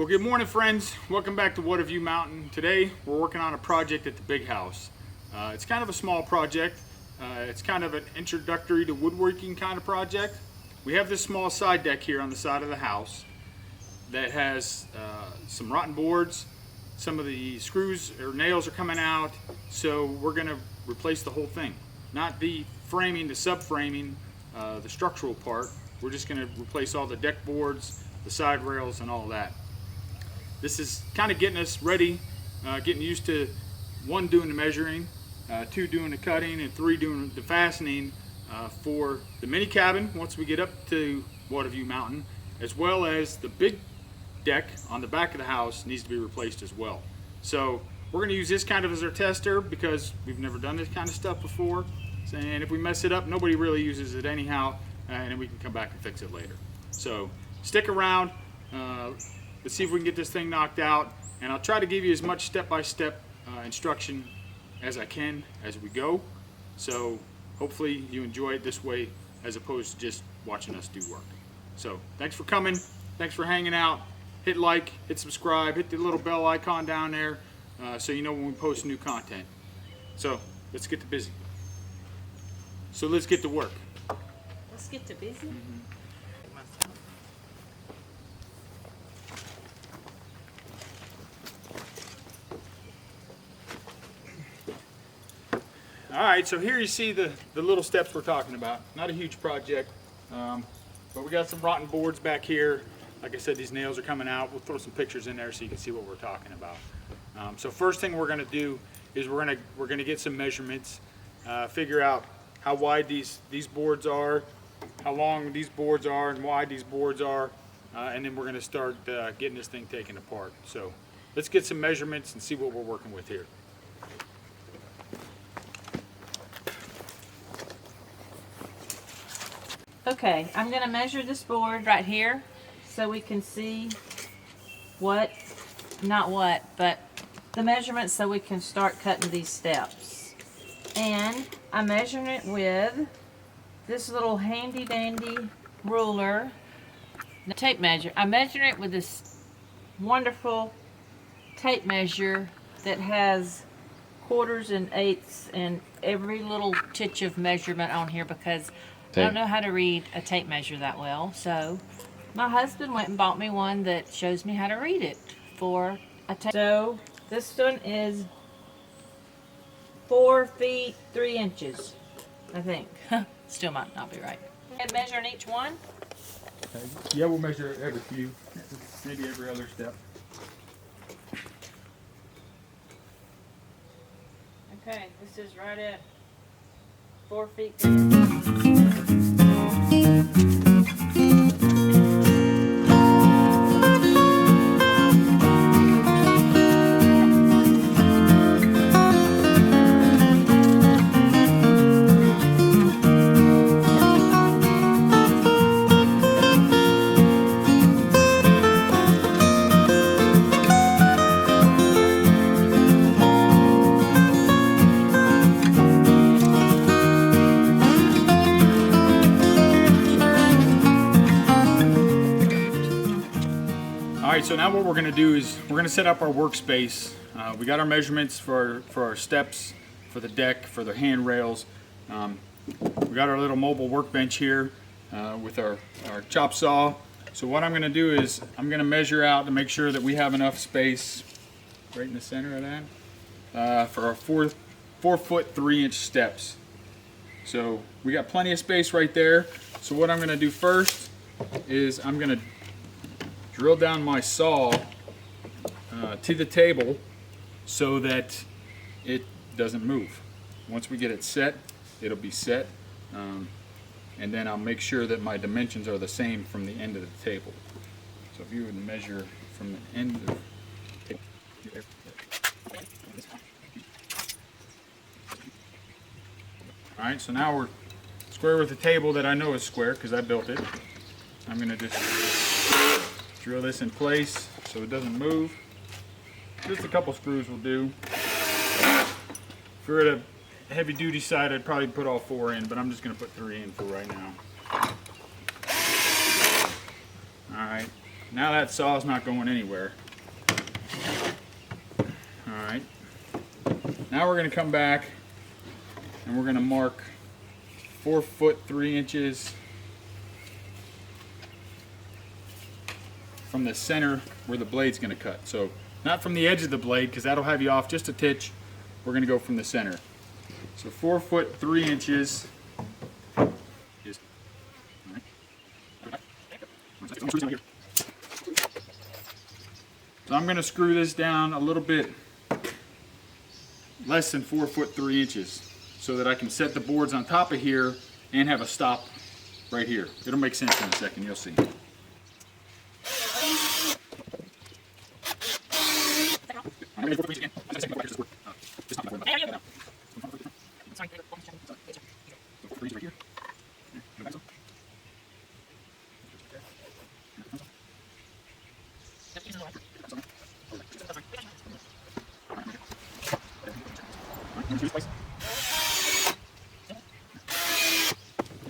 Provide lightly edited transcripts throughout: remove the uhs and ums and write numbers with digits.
Well, good morning, friends. Welcome back to Watavue Mountain. Today we're working on a project at the big house. It's kind of a small project. It's kind of an introductory to woodworking kind of project. We have this small side deck here on the side of the house that has some rotten boards. Some of the screws or nails are coming out, so we're going to replace the whole thing. Not the framing, the subframing, the structural part. We're just going to replace all the deck boards, the side rails, and all that. This is kind of getting us ready, getting used to one, doing the measuring, two, doing the cutting, and three, doing the fastening for the mini cabin once we get up to Watavue Mountain, as well as the big deck on the back of the house needs to be replaced as well. So we're going to use this kind of as our tester because we've never done this kind of stuff before, and if we mess it up, nobody really uses it anyhow, and then we can come back and fix it later. So stick around. Let's see if we can get this thing knocked out, and I'll try to give you as much step-by-step instruction as I can as we go. So hopefully you enjoy it this way as opposed to just watching us do work. So thanks for coming. Thanks for hanging out. Hit like, hit subscribe, hit the little bell icon down there so you know when we post new content. So let's get to busy. So let's get to work. Let's get to busy. All right, so here you see the little steps we're talking about. Not a huge project, but we got some rotten boards back here. Like I said, these nails are coming out. We'll throw some pictures in there so you can see what we're talking about. So first thing we're gonna do is we're gonna get some measurements, figure out how wide these boards are, how long these boards are, and wide these boards are, and then we're gonna start getting this thing taken apart. So let's get some measurements and see what we're working with here. Okay, I'm going to measure this board right here so we can see but the measurements so we can start cutting these steps. And I'm measuring it with this little handy dandy ruler, the tape measure. I'm measuring it with this wonderful tape measure that has quarters and eighths and every little titch of measurement on here because I don't know how to read a tape measure that well, so my husband went and bought me one that shows me how to read it for a tape. So this one is 4 feet 3 inches, I think. Still might not be right. And measuring each one? Okay. Yeah, we'll measure every few, maybe every other step. Okay, this is right at 4 feet 3 inches. Alright, so now what we're going to do is we're going to set up our workspace. We got our measurements for our steps, for the deck, for the handrails. We got our little mobile workbench here with our chop saw. So what I'm going to do is I'm going to measure out to make sure that we have enough space right in the center of that for our 4 foot 3 inch steps. So we got plenty of space right there. So what I'm going to do first is I'm going to drill down my saw to the table so that it doesn't move. Once we get it set, it'll be set, and then I'll make sure that my dimensions are the same from the end of the table. So if you would measure from the end of the table. Alright, so now we're square with the table that I know is square because I built it. I'm going to just drill this in place so it doesn't move. Just a couple screws will do. If you're at a heavy duty side, I'd probably put all 4 in, but I'm just going to put 3 in for right now. Alright, Now that saw's not going anywhere. All right. Now we're going to come back and we're going to mark 4 foot 3 inches from the center where the blade's going to cut. So not from the edge of the blade, because that'll have you off just a titch. We're going to go from the center. So 4 foot 3 inches is. So I'm going to screw this down a little bit less than 4 foot 3 inches so that I can set the boards on top of here and have a stop right here. It'll make sense in a second, you'll see.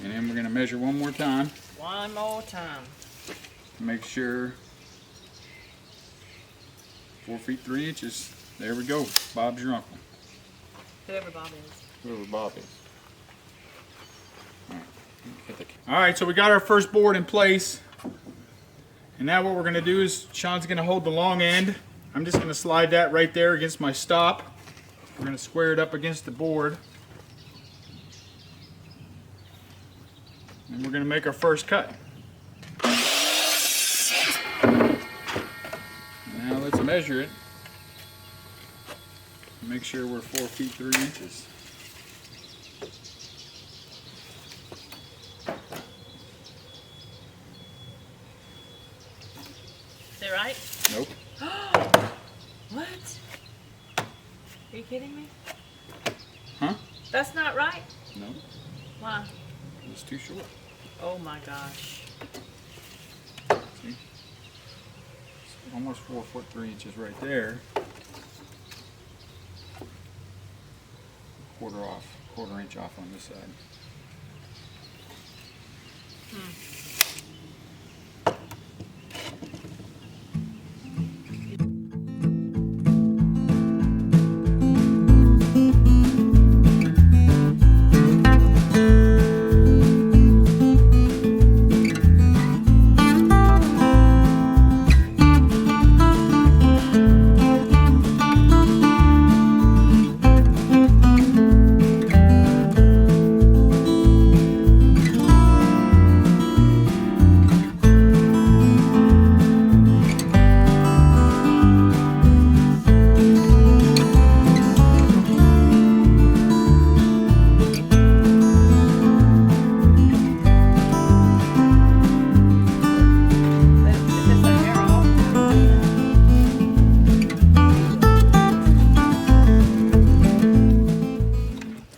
And then we're going to measure one more time. One more time. Make sure 4 feet 3 inches. There we go. Bob's your uncle. Whoever Bob is. Whoever Bob is. All right, so we got our first board in place. And now what we're going to do is Sean's going to hold the long end. I'm just going to slide that right there against my stop. We're going to square it up against the board. And we're going to make our first cut. Now let's measure it. Make sure we're 4 feet 3 inches. Is that right? Nope. What? Are you kidding me? Huh? That's not right? No. Why? It's too short. Oh my gosh. See? It's almost 4 foot 3 inches right there. Quarter inch off on this side.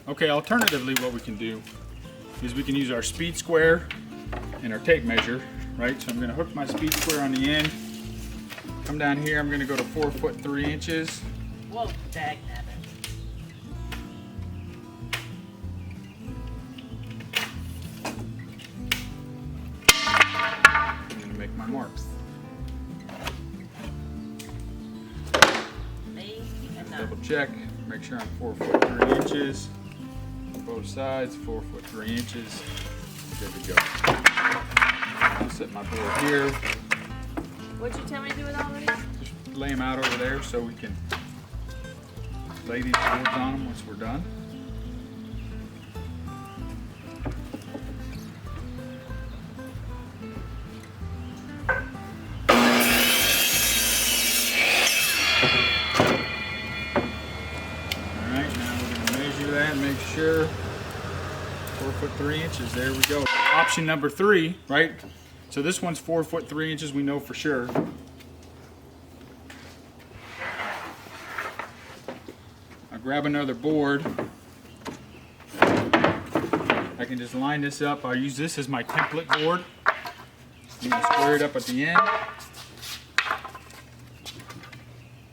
Okay, alternatively what we can do is we can use our speed square and our tape measure, right? So I'm going to hook my speed square on the end, come down here, I'm going to go to 4 foot 3 inches. Whoa, dagnabbit. I'm going to make my marks. Me and Double check, make sure I'm 4 foot 3 inches. Both sides, 4 foot 3 inches. Good to go. I'll set my board here. What'd you tell me to do with all of these? Just lay them out over there so we can lay these boards on them once we're done. Make sure 4 foot 3 inches. There we go. Option number 3, right? So this one's 4 foot 3 inches. We know for sure. I grab another board. I can just line this up. I'll use this as my template board. You can square it up at the end.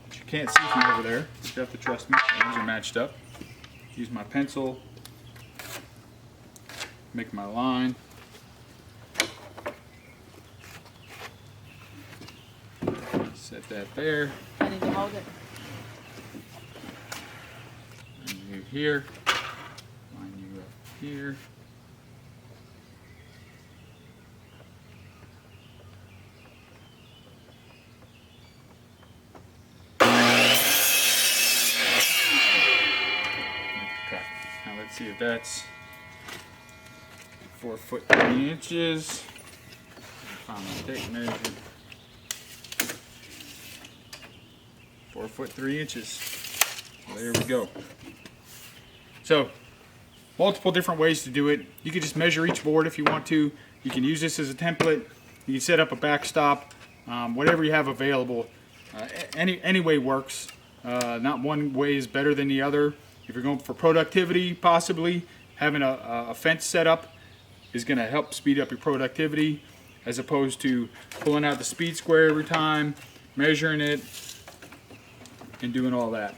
But you can't see from over there. You have to trust me. These are matched up. Use my pencil, make my line. Set that there. I need to hold it. And you here. Line you up here. Now let's see if that's 4 foot 3 inches. Find my tape measure. 4 foot 3 inches. So there we go. So multiple different ways to do it. You can just measure each board if you want to. You can use this as a template. You can set up a backstop. Whatever you have available. Any way works. Not one way is better than the other. If you're going for productivity, possibly having a fence set up is going to help speed up your productivity, as opposed to pulling out the speed square every time, measuring it, and doing all that.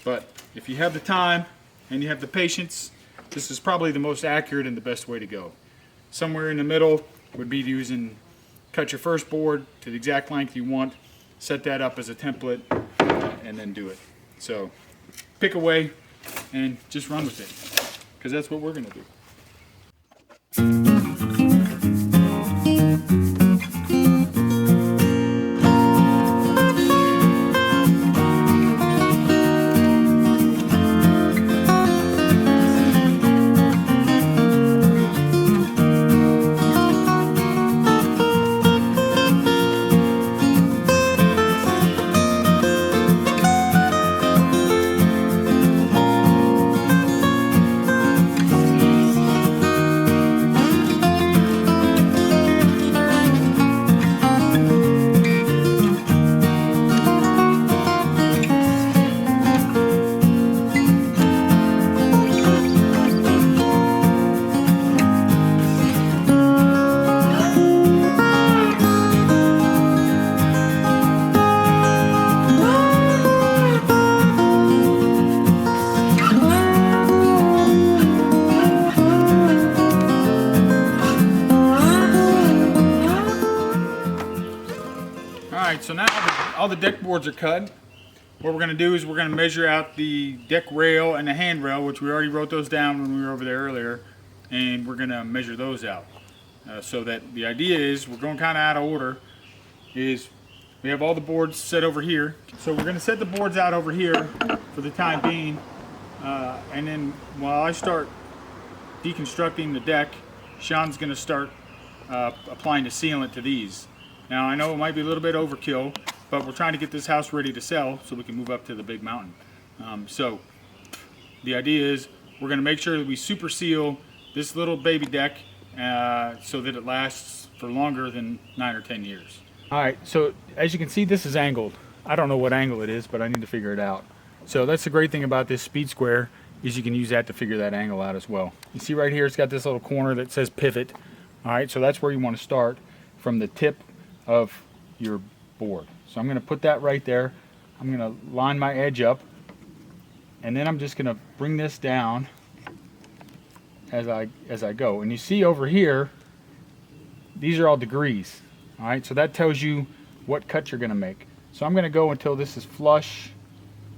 But if you have the time and you have the patience, this is probably the most accurate and the best way to go. Somewhere in the middle would be using, cut your first board to the exact length you want, set that up as a template, and then do it. So pick a way and just run with it, because that's what we're going to do. Alright, so now all the deck boards are cut. What we're going to do is we're going to measure out the deck rail and the handrail, which we already wrote those down when we were over there earlier, and we're going to measure those out. So that the idea is, we're going kind of out of order, is we have all the boards set over here. So we're going to set the boards out over here for the time being, and then while I start deconstructing the deck, Sean's going to start applying the sealant to these. Now I know it might be a little bit overkill, but we're trying to get this house ready to sell so we can move up to the big mountain. So the idea is we're going to make sure that we super seal this little baby deck so that it lasts for longer than 9 or 10 years. Alright, so as you can see, this is angled. I don't know what angle it is, but I need to figure it out. So that's the great thing about this speed square, is you can use that to figure that angle out as well. You see right here, it's got this little corner that says pivot. Alright, so that's where you want to start, from the tip of your board. So I'm going to put that right there. I'm going to line my edge up, and then I'm just going to bring this down as I go. And you see over here, these are all degrees. All right, so that tells you what cut you're going to make. So I'm going to go until this is flush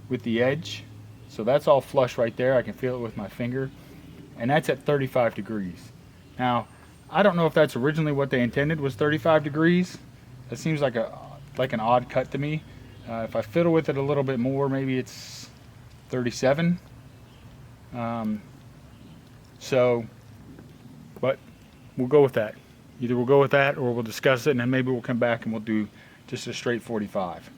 with the edge. So that's all flush right there. I can feel it with my finger, and that's at 35 degrees. Now, I don't know if that's originally what they intended, was 35 degrees. That seems like an odd cut to me. If I fiddle with it a little bit more, maybe it's 37. But we'll go with that. Either we'll go with that, or we'll discuss it, and then maybe we'll come back and we'll do just a straight 45,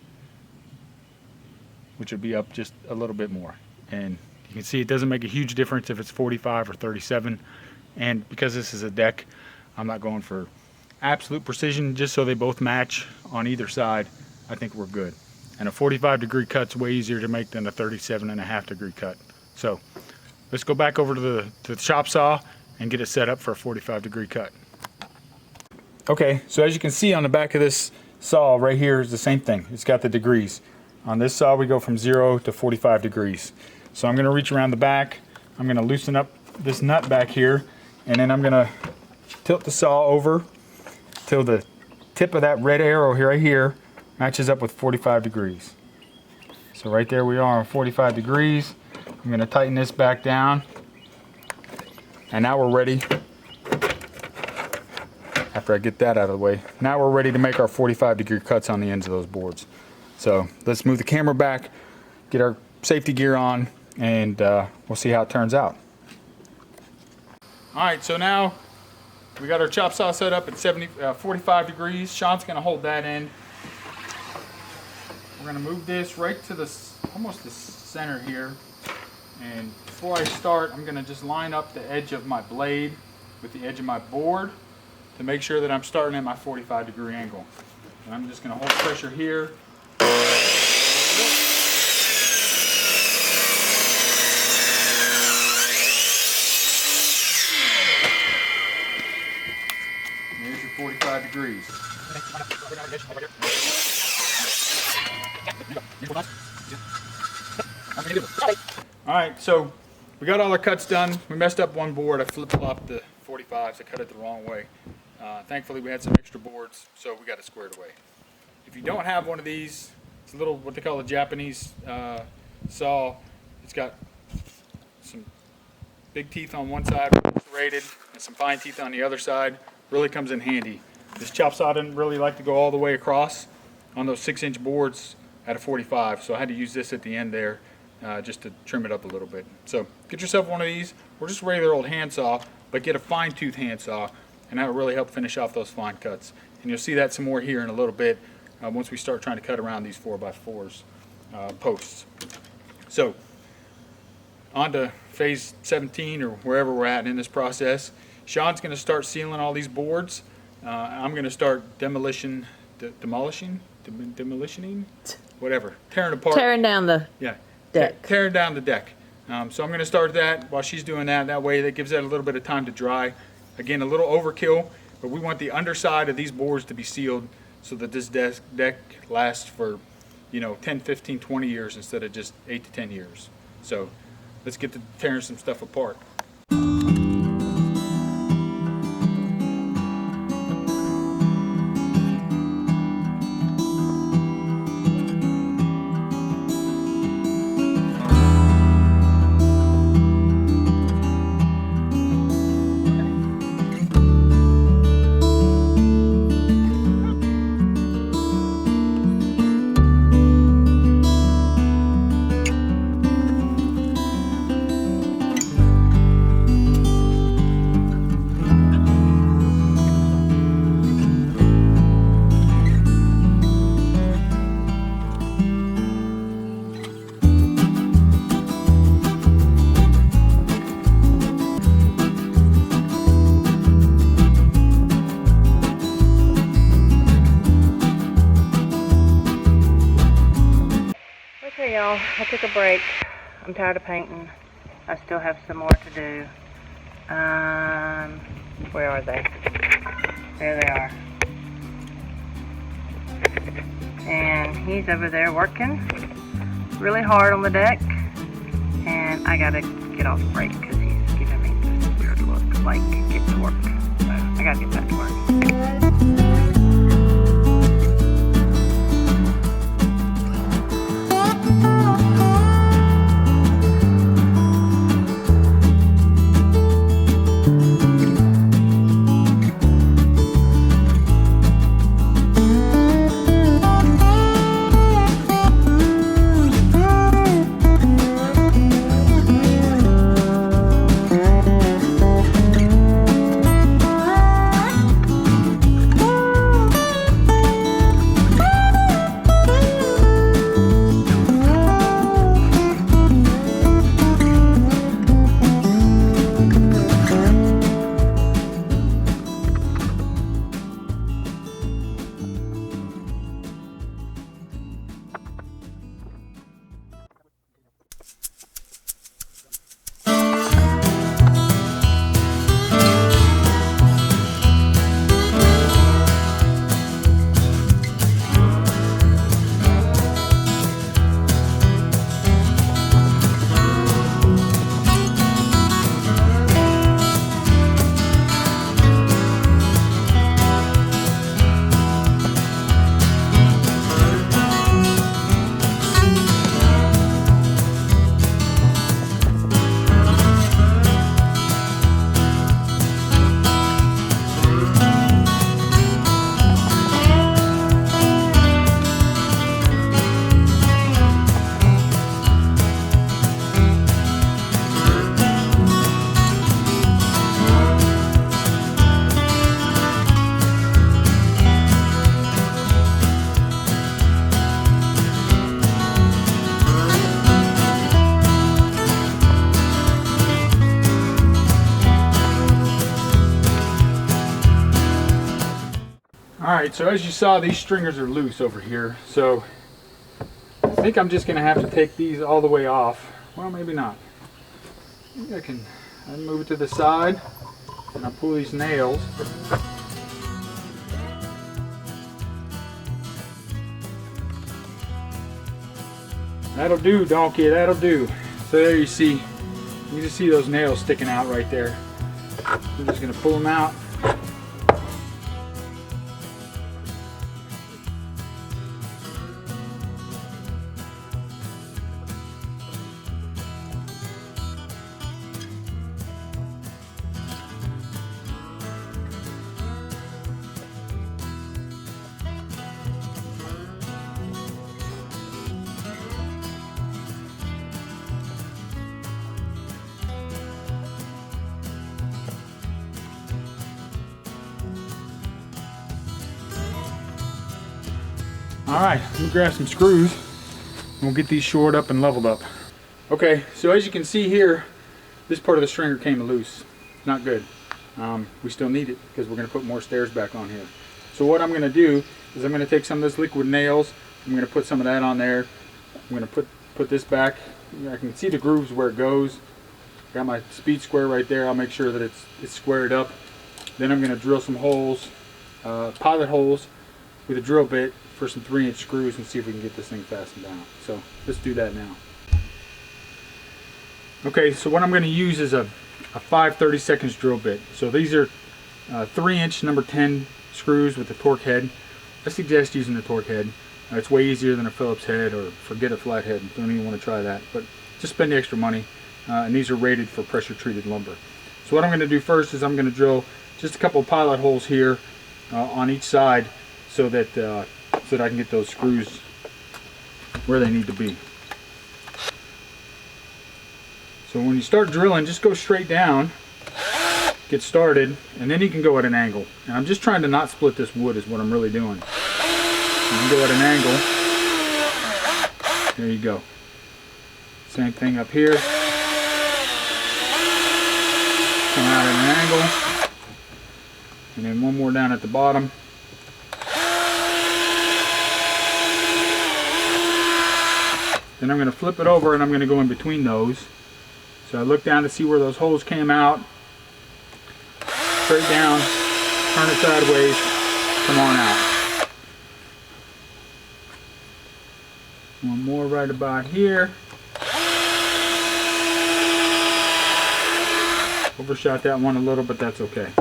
which would be up just a little bit more. And you can see it doesn't make a huge difference if it's 45 or 37. And because this is a deck, I'm not going for absolute precision, just so they both match on either side. I think we're good. And a 45 degree cut's way easier to make than a 37.5 degree cut. So let's go back over to the chop saw and get it set up for a 45 degree cut. Okay, so as you can see on the back of this saw right here is the same thing. It's got the degrees. On this saw we go from 0 to 45 degrees. So I'm going to reach around the back. I'm going to loosen up this nut back here, and then I'm going to tilt the saw over till the tip of that red arrow here right here matches up with 45 degrees. So right there we are on 45 degrees. I'm going to tighten this back down. And now we're ready. After I get that out of the way, now we're ready to make our 45-degree cuts on the ends of those boards. So let's move the camera back, get our safety gear on, and we'll see how it turns out. All right, so now we got our chop saw set up at 45 degrees. Sean's gonna hold that end. We're gonna move this right to almost the center here. And before I start, I'm gonna just line up the edge of my blade with the edge of my board to make sure that I'm starting at my 45-degree angle. And I'm just gonna hold pressure here. There's your 45 degrees. All right, so we got all our cuts done. We messed up one board. I flip-flopped the 45s. I cut it the wrong way. Thankfully, we had some extra boards, so we got it squared away. If you don't have one of these, it's a little, what they call a Japanese saw. It's got some big teeth on one side, serrated, and some fine teeth on the other side. Really comes in handy. This chop saw didn't really like to go all the way across on those 6-inch boards at a 45, so I had to use this at the end there just to trim it up a little bit. So get yourself one of these, or just a regular old handsaw, but get a fine tooth handsaw, and that will really help finish off those fine cuts. And you'll see that some more here in a little bit once we start trying to cut around these 4x4s posts. So on to phase 17 or wherever we're at in this process. Sean's going to start sealing all these boards. I'm going to start demolishing, whatever, tearing apart. Tearing down the deck. Tearing down the deck. So I'm going to start that while she's doing that. That way that gives that a little bit of time to dry. Again, a little overkill, but we want the underside of these boards to be sealed so that this deck lasts for, 10, 15, 20 years instead of just 8 to 10 years. So let's get to tearing some stuff apart. Y'all, I took a break. I'm tired of painting. I still have some more to do. Where are they? There they are. And he's over there working really hard on the deck. And I gotta get off break because he's giving me this weird look like get to work. So I gotta get back to work. Alright, so as you saw, these stringers are loose over here. So I think I'm just going to have to take these all the way off. Well, maybe not. I think I can move it to the side and I'll pull these nails. That'll do, donkey, that'll do. So there you see, you just see those nails sticking out right there. I'm just going to pull them out. Alright, let me grab some screws and we'll get these shored up and leveled up. Okay, so as you can see here, this part of the stringer came loose. Not good. We still need it because we're going to put more stairs back on here. So what I'm going to do is I'm going to take some of this liquid nails, I'm going to put some of that on there, I'm going to put this back. I can see the grooves where it goes. Got my speed square right there. I'll make sure that it's squared up. Then I'm going to drill some holes, pilot holes with a drill bit for some 3-inch screws and see if we can get this thing fastened down. So let's do that now. Okay, so what I'm going to use is a 5/32 drill bit. So these are 3-inch number 10 screws with a torque head. I suggest using the torque head. It's way easier than a Phillips head, or forget a flat head. Don't even want to try that. But just spend the extra money. And these are rated for pressure treated lumber. So what I'm going to do first is I'm going to drill just a couple of pilot holes here on each side so that I can get those screws where they need to be. So when you start drilling, just go straight down, get started, and then you can go at an angle. And I'm just trying to not split this wood is what I'm really doing. You can go at an angle. There you go. Same thing up here. Come out at an angle. And then one more down at the bottom. Then I'm going to flip it over and I'm going to go in between those. So I look down to see where those holes came out. Straight down, turn it sideways, come on out. One more right about here. Overshot that one a little, but that's okay.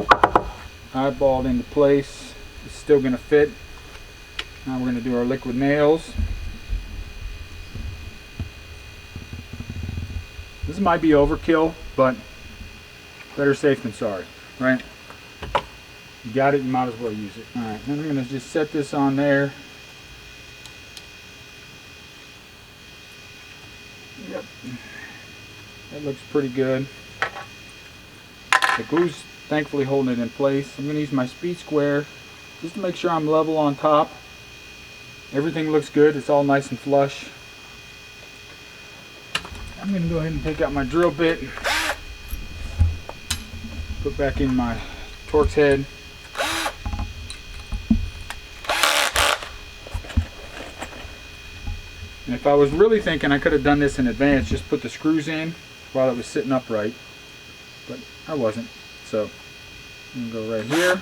Eyeballed into place. It's still going to fit. Now we're going to do our liquid nails. This might be overkill, but better safe than sorry, right? You got it, you might as well use it. Alright, then I'm going to just set this on there. Yep. That looks pretty good. The glue's thankfully holding it in place. I'm going to use my speed square just to make sure I'm level on top. Everything looks good, it's all nice and flush. I'm going to go ahead and take out my drill bit, put back in my Torx head. And if I was really thinking, I could have done this in advance, just put the screws in while it was sitting upright, but I wasn't. So I'm going to go right here.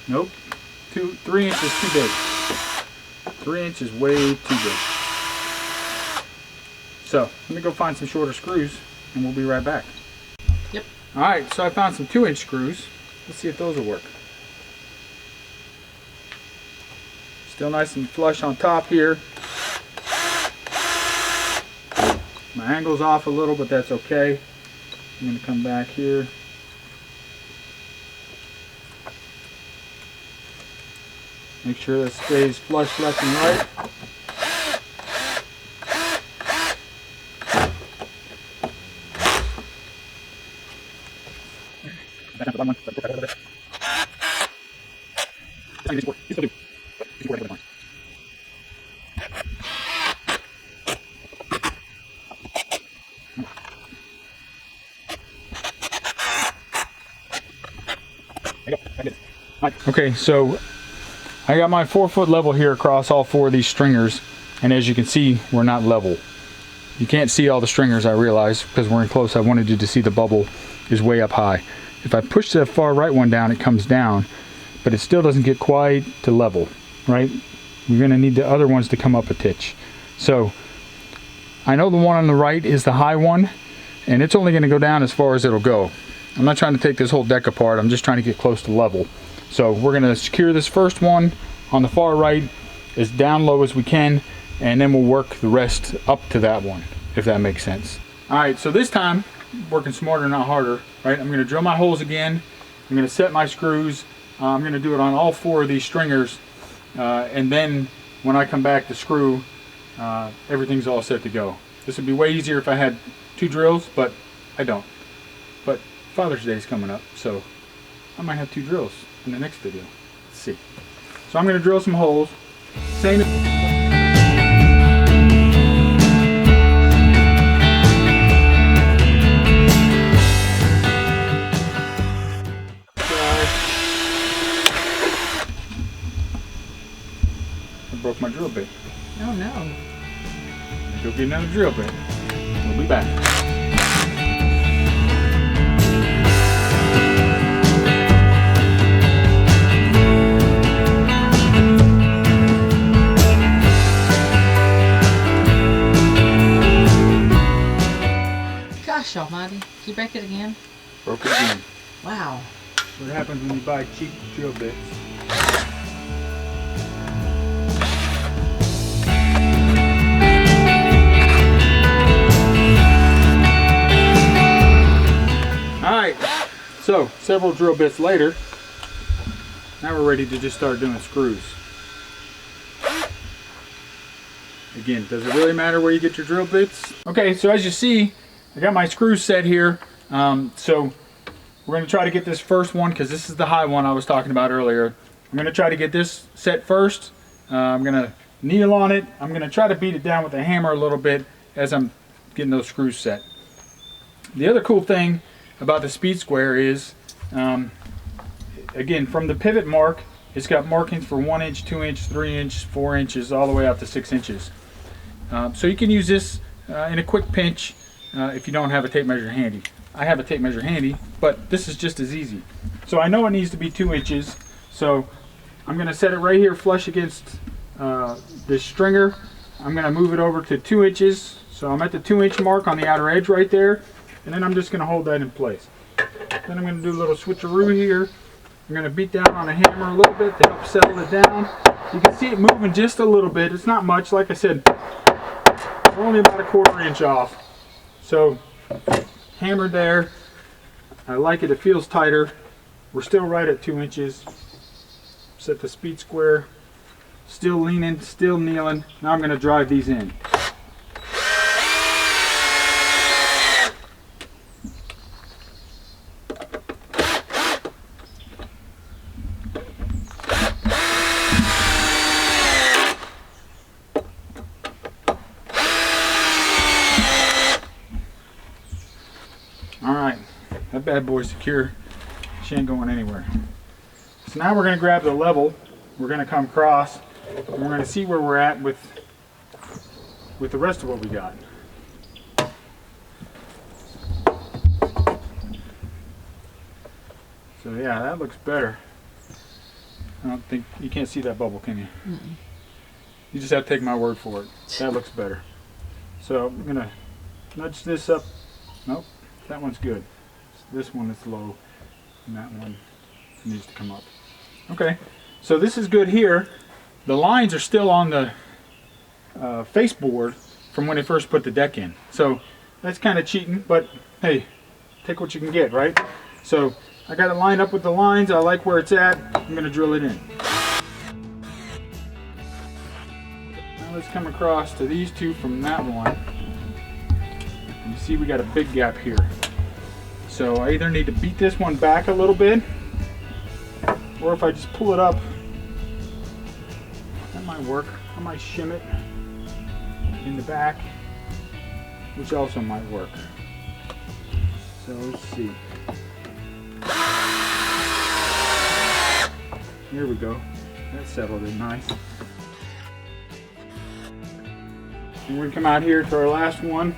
Nope. 3 inches too big. 3 inches way too big. So let me go find some shorter screws and we'll be right back. Yep. Alright, so I found some 2-inch screws. Let's see if those will work. Still nice and flush on top here. My angle's off a little, but that's okay. I'm going to come back here. Make sure that stays flush left and right. Okay, so I got my 4-foot level here across all 4 of these stringers, and as you can see, we're not level. You can't see all the stringers, I realize, because we're in close. I wanted you to see the bubble is way up high. If I push the far right one down, it comes down, but it still doesn't get quite to level, right? We're gonna need the other ones to come up a titch. So I know the one on the right is the high one, and it's only gonna go down as far as it'll go. I'm not trying to take this whole deck apart, I'm just trying to get close to level. So we're gonna secure this first one on the far right as down low as we can, and then we'll work the rest up to that one, if that makes sense. All right, so this time, working smarter, not harder, right? I'm gonna drill my holes again. I'm gonna set my screws. I'm gonna do it on all 4 of these stringers, and then when I come back to screw, everything's all set to go. This would be way easier if I had 2 drills, but I don't. But Father's Day is coming up, so I might have 2 drills in the next video. Let's see. So I'm gonna drill some holes. Same. I broke my drill bit. Oh no. Go get another drill bit. We'll be back. Gosh almighty. Did you break it again? Broke it again. Wow. What happens when you buy cheap drill bits? Alright, so several drill bits later, now we're ready to just start doing screws. Again, does it really matter where you get your drill bits? Okay, so as you see, I got my screws set here. So we're going to try to get this first one, because this is the high one I was talking about earlier. I'm going to try to get this set first. I'm going to kneel on it. I'm going to try to beat it down with a hammer a little bit as I'm getting those screws set. The other cool thing about the speed square is, again, from the pivot mark, it's got markings for 1 inch, 2 inch, 3 inch, 4 inches, all the way up to 6 inches. So you can use this in a quick pinch if you don't have a tape measure handy. I have a tape measure handy, but this is just as easy. So I know it needs to be 2 inches, so I'm going to set it right here flush against this stringer. I'm going to move it over to 2 inches, so I'm at the 2 inch mark on the outer edge right there, and then I'm just going to hold that in place. Then I'm going to do a little switcheroo here. I'm going to beat down on a hammer a little bit to help settle it down. You can see it moving just a little bit. It's not much. Like I said, we're only about a 1/4 inch off. So hammered there. I like it. It feels tighter. We're still right at 2 inches. Set the speed square. Still leaning, still kneeling. Now I'm going to drive these in. Alright, that bad boy's secure. She ain't going anywhere. So now we're going to grab the level. We're going to come across, and we're going to see where we're at with the rest of what we got. So yeah, that looks better. I don't think, you can't see that bubble, can you? Mm-mm. You just have to take my word for it. That looks better. So I'm going to nudge this up. Nope. That one's good. This one is low, and that one needs to come up. Okay, so this is good here. The lines are still on the baseboard from when they first put the deck in. So that's kind of cheating, but hey, take what you can get, right? So I got it lined up with the lines. I like where it's at. I'm going to drill it in. Now let's come across to these two from that one. You see we got a big gap here. So I either need to beat this one back a little bit, or if I just pull it up, that might work. I might shim it in the back, which also might work. So let's see. Here we go. That settled in nice. And we're gonna come out here to our last one.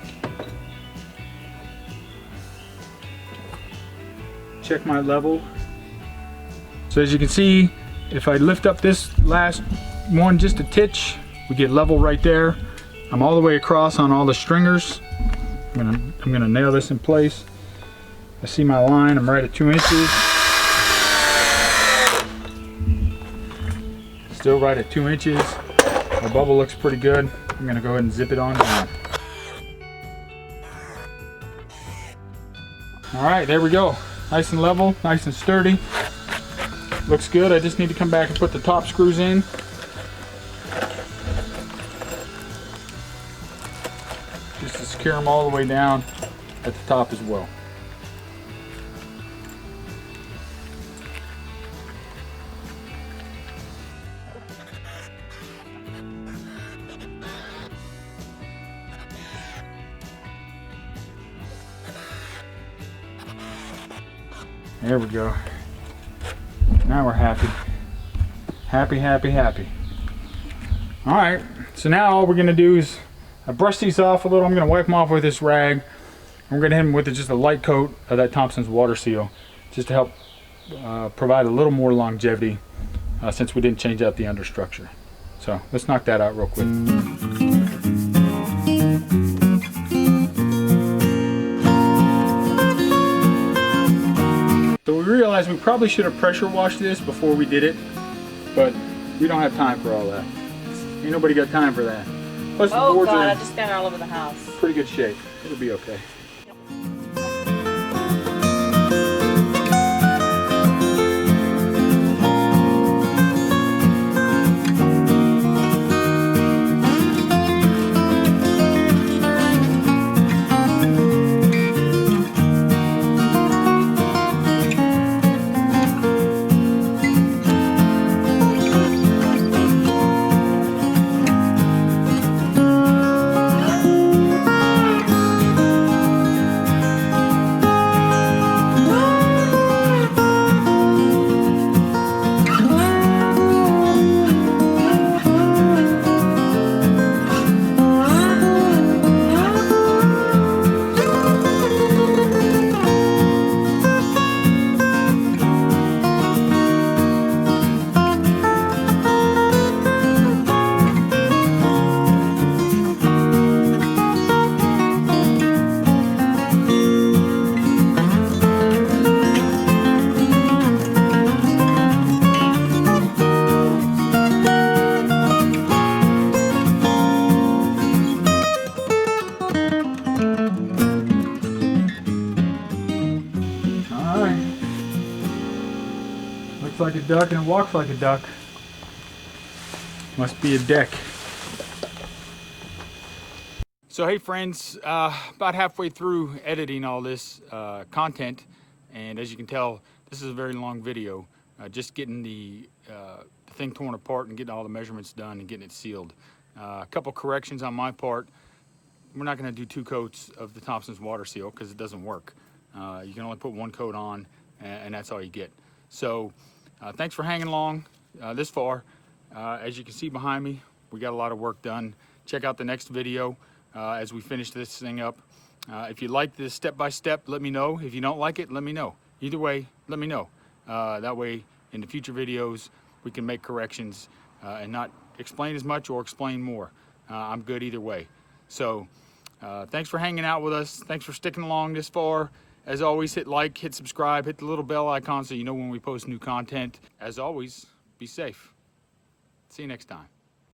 Check my level. So as you can see, if I lift up this last one just a titch, we get level right there. I'm all the way across on all the stringers. I'm gonna nail this in place. I see my line, I'm right at 2 inches. Still right at 2 inches. My bubble looks pretty good. I'm gonna go ahead and zip it on down. All right, there we go. Nice and level, nice and sturdy. Looks good. I just need to come back and put the top screws in. Just to secure them all the way down at the top as well. There we go. Now we're happy. Happy, happy, happy. All right, so now all we're gonna do is I brush these off a little. I'm gonna wipe them off with this rag. I'm gonna hit them with just a light coat of that Thompson's water seal, just to help provide a little more longevity since we didn't change out the understructure. So let's knock that out real quick. So we realized we probably should have pressure washed this before we did it, but we don't have time for all that. Ain't nobody got time for that. Plus the boards God, are I just got it all over the house. in pretty good shape. It'll be okay. Looks like a duck and walks like a duck. Must be a deck. So hey friends, about halfway through editing all this content, and as you can tell, this is a very long video. Just getting the thing torn apart and getting all the measurements done and getting it sealed. A couple corrections on my part. We're not going to do 2 coats of the Thompson's water seal because it doesn't work. You can only put 1 coat on, and that's all you get. So thanks for hanging along this far. As you can see behind me, we got a lot of work done. Check out the next video as we finish this thing up. If you like this step-by-step, let me know. If you don't like it, let me know. Either way, let me know. That way, in the future videos, we can make corrections and not explain as much or explain more. I'm good either way. So thanks for hanging out with us. Thanks for sticking along this far. As always, hit like, hit subscribe, hit the little bell icon so you know when we post new content. As always, be safe. See you next time.